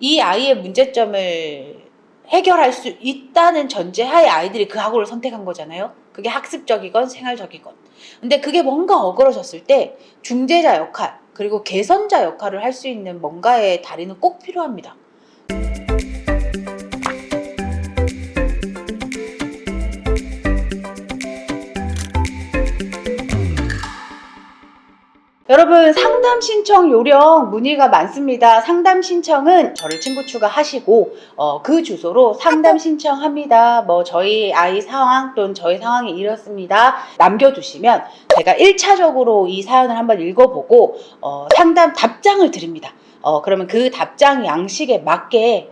이 아이의 문제점을 해결할 수 있다는 전제하에 아이들이 그 학원을 선택한 거잖아요. 그게 학습적이건 생활적이건. 근데 그게 뭔가 어그러졌을 때 중재자 역할, 그리고 개선자 역할을 할 수 있는 뭔가의 다리는 꼭 필요합니다. 여러분, 상담 신청 요령 문의가 많습니다. 상담 신청은 저를 친구 추가하시고 그 주소로 상담 신청합니다. 뭐 저희 아이 상황 또는 저희 상황이 이렇습니다. 남겨두시면 제가 1차적으로 이 사연을 한번 읽어보고 상담 답장을 드립니다. 그러면 그 답장 양식에 맞게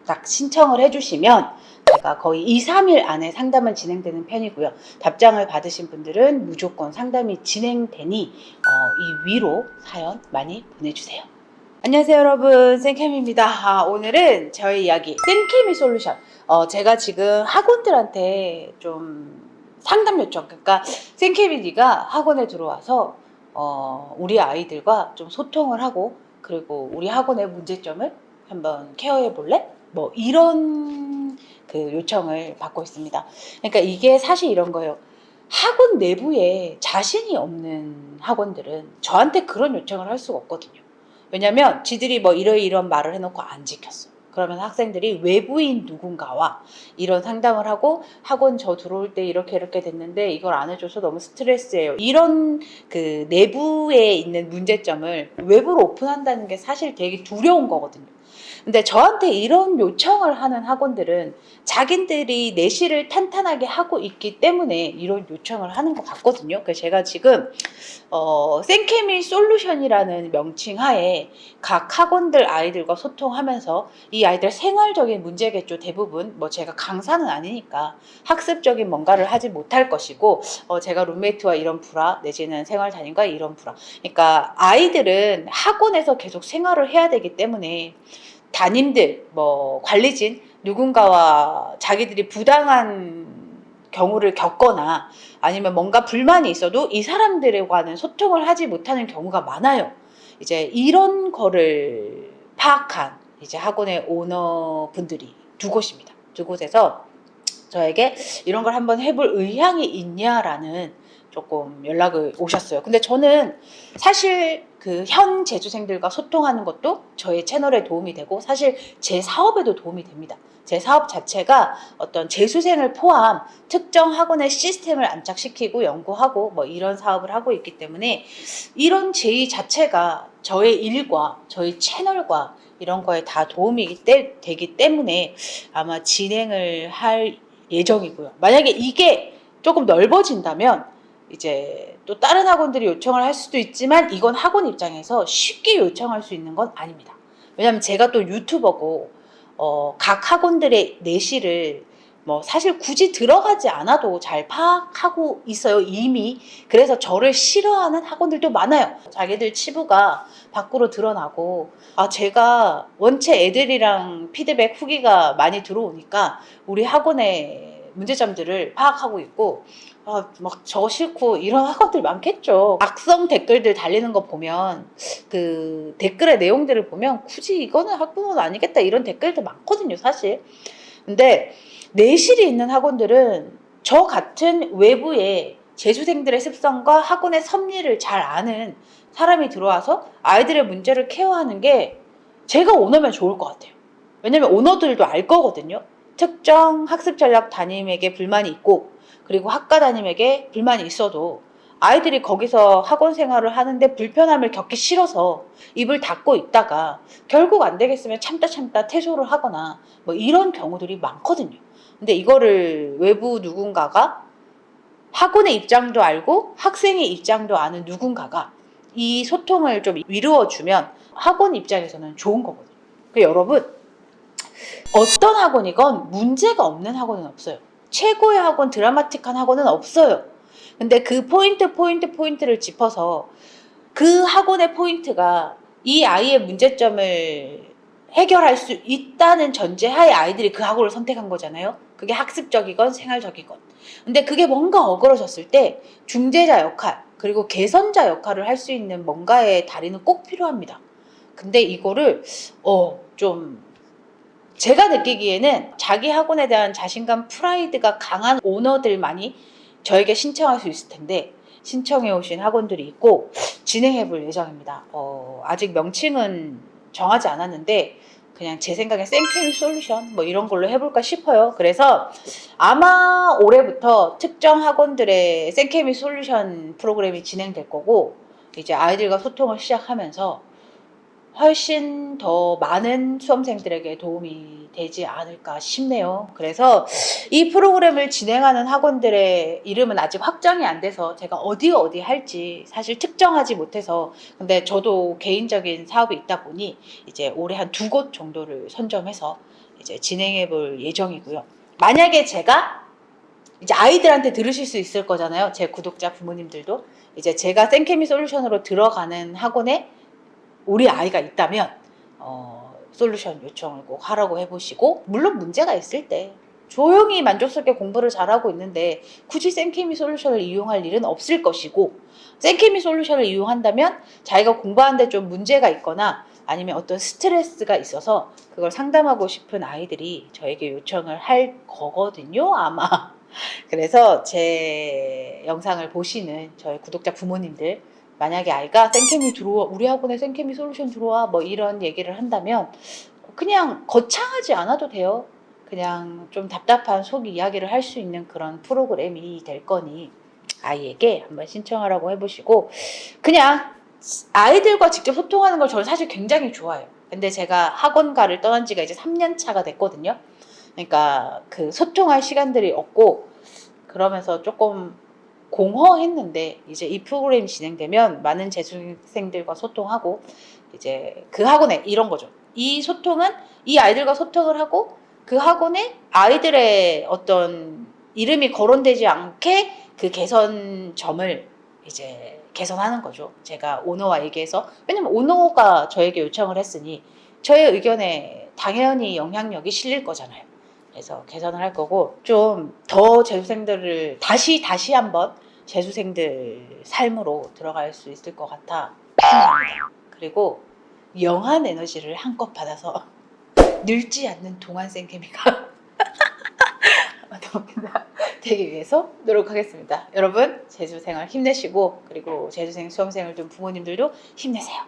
딱 신청을 해주시면 제가 거의 2, 3일 안에 상담은 진행되는 편이고요. 답장을 받으신 분들은 무조건 상담이 진행되니 이 위로 사연 많이 보내주세요. 안녕하세요 여러분, 쌤캠입니다. 오늘은 저희 이야기 쌤캠이 솔루션. 제가 지금 학원들한테 좀 상담 요청, 그러니까 쌤캠이가 학원에 들어와서 우리 아이들과 좀 소통을 하고, 그리고 우리 학원의 문제점을 한번 케어해 볼래? 뭐 이런 그 요청을 받고 있습니다. 그러니까 이게 사실 이런 거예요. 학원 내부에 자신이 없는 학원들은 저한테 그런 요청을 할 수가 없거든요. 왜냐면 지들이 뭐 이런 말을 해놓고 안 지켰어. 그러면 학생들이 외부인 누군가와 이런 상담을 하고, 학원 저 들어올 때 이렇게 됐는데 이걸 안 해줘서 너무 스트레스예요. 이런 그 내부에 있는 문제점을 외부로 오픈한다는 게 사실 되게 두려운 거거든요. 근데 저한테 이런 요청을 하는 학원들은 자기들이 내실을 탄탄하게 하고 있기 때문에 이런 요청을 하는 것 같거든요. 그래서 제가 지금 쌤케미 솔루션이라는 명칭 하에 각 학원들 아이들과 소통하면서, 이 아이들 생활적인 문제겠죠. 대부분 뭐 제가 강사는 아니니까 학습적인 뭔가를 하지 못할 것이고, 제가 룸메이트와 이런 불화 내지는 생활 담임과 이런 불화, 그러니까 아이들은 학원에서 계속 생활을 해야 되기 때문에 담임들, 뭐 관리진 누군가와 자기들이 부당한 경우를 겪거나 아니면 뭔가 불만이 있어도 이 사람들과는 소통을 하지 못하는 경우가 많아요. 이제 이런 거를 파악한 이제 학원의 오너분들이 두 곳입니다. 두 곳에서 저에게 이런 걸 한번 해볼 의향이 있냐라는 조금 연락을 오셨어요. 근데 저는 사실 그 현 재수생들과 소통하는 것도 저의 채널에 도움이 되고, 사실 제 사업에도 도움이 됩니다. 제 사업 자체가 어떤 재수생을 포함 특정 학원의 시스템을 안착시키고 연구하고 뭐 이런 사업을 하고 있기 때문에, 이런 제의 자체가 저의 일과 저희 채널과 이런 거에 다 도움이 되기 때문에 아마 진행을 할 예정이고요. 만약에 이게 조금 넓어진다면 이제 또 다른 학원들이 요청을 할 수도 있지만, 이건 학원 입장에서 쉽게 요청할 수 있는 건 아닙니다. 왜냐하면 제가 또 유튜버고 각 학원들의 내실을 뭐 사실 굳이 들어가지 않아도 잘 파악하고 있어요, 이미. 그래서 저를 싫어하는 학원들도 많아요. 자기들 치부가 밖으로 드러나고, 제가 원체 애들이랑 피드백 후기가 많이 들어오니까 우리 학원의 문제점들을 파악하고 있고, 막 저 싫고 이런 학원들 많겠죠. 악성 댓글들 달리는 거 보면, 그 댓글의 내용들을 보면 굳이 이거는 학부모는 아니겠다 이런 댓글들 많거든요, 사실. 근데 내실이 있는 학원들은 저 같은 외부의 재수생들의 습성과 학원의 섭리를 잘 아는 사람이 들어와서 아이들의 문제를 케어하는 게 제가 오너면 좋을 것 같아요. 왜냐면 오너들도 알 거거든요. 특정 학습 전략 담임에게 불만이 있고, 그리고 학과 담임에게 불만이 있어도 아이들이 거기서 학원 생활을 하는데 불편함을 겪기 싫어서 입을 닫고 있다가 결국 안 되겠으면 참다 퇴소를 하거나 뭐 이런 경우들이 많거든요. 근데 이거를 외부 누군가가, 학원의 입장도 알고 학생의 입장도 아는 누군가가 이 소통을 좀 이루어주면 학원 입장에서는 좋은 거거든요. 그러니까 여러분, 어떤 학원이건 문제가 없는 학원은 없어요. 최고의 학원, 드라마틱한 학원은 없어요. 근데 그 포인트를 짚어서 그 학원의 포인트가 이 아이의 문제점을 해결할 수 있다는 전제하에 아이들이 그 학원을 선택한 거잖아요. 그게 학습적이건 생활적이건. 근데 그게 뭔가 어그러졌을 때 중재자 역할, 그리고 개선자 역할을 할 수 있는 뭔가의 다리는 꼭 필요합니다. 근데 이거를 좀 제가 느끼기에는 자기 학원에 대한 자신감, 프라이드가 강한 오너들만이 저에게 신청할 수 있을 텐데 신청해 오신 학원들이 있고 진행해 볼 예정입니다. 아직 명칭은 정하지 않았는데 그냥 제 생각엔 생케미 솔루션 뭐 이런 걸로 해볼까 싶어요. 그래서 아마 올해부터 특정 학원들의 생케미 솔루션 프로그램이 진행될 거고 이제 아이들과 소통을 시작하면서 훨씬 더 많은 수험생들에게 도움이 되지 않을까 싶네요. 그래서 이 프로그램을 진행하는 학원들의 이름은 아직 확정이 안 돼서 제가 어디 할지 사실 특정하지 못해서 근데 저도 개인적인 사업이 있다 보니 이제 올해 한 2곳 정도를 선정해서 이제 진행해 볼 예정이고요. 만약에 제가 이제 아이들한테 들으실 수 있을 거잖아요. 제 구독자 부모님들도 이제 제가 생케미 솔루션으로 들어가는 학원에 우리 아이가 있다면 솔루션 요청을 꼭 하라고 해보시고 물론 문제가 있을 때 조용히 만족스럽게 공부를 잘하고 있는데 굳이 생케미 솔루션을 이용할 일은 없을 것이고 생케미 솔루션을 이용한다면 자기가 공부하는데 좀 문제가 있거나 아니면 어떤 스트레스가 있어서 그걸 상담하고 싶은 아이들이 저에게 요청을 할 거거든요 아마. 그래서 제 영상을 보시는 저희 구독자 부모님들 만약에 아이가 생케미 들어와 우리 학원에 생케미 솔루션 들어와 뭐 이런 얘기를 한다면 그냥 거창하지 않아도 돼요. 그냥 좀 답답한 속 이야기를 할 수 있는 그런 프로그램이 될 거니 아이에게 한번 신청하라고 해보시고 그냥 아이들과 직접 소통하는 걸 저는 사실 굉장히 좋아해요. 근데 제가 학원가를 떠난 지가 이제 3년 차가 됐거든요. 그러니까 그 소통할 시간들이 없고 그러면서 조금 공허했는데 이제 이 프로그램이 진행되면 많은 재수생들과 소통하고 이제 그 학원에 이런 거죠. 이 소통은 이 아이들과 소통을 하고 그 학원에 아이들의 어떤 이름이 거론되지 않게 그 개선점을 이제 개선하는 거죠. 제가 오너와 얘기해서 왜냐면 오너가 저에게 요청을 했으니 저의 의견에 당연히 영향력이 실릴 거잖아요. 그래서 개선을 할 거고 좀 더 재수생들을 다시 한번 재수생들 삶으로 들어갈 수 있을 것 같아 생각합니다. 그리고 영한 에너지를 한껏 받아서 늙지 않는 동안 생케미가 되기 위해서 노력하겠습니다. 여러분 재수생활 힘내시고 그리고 재수생 수험생을 둔 부모님들도 힘내세요.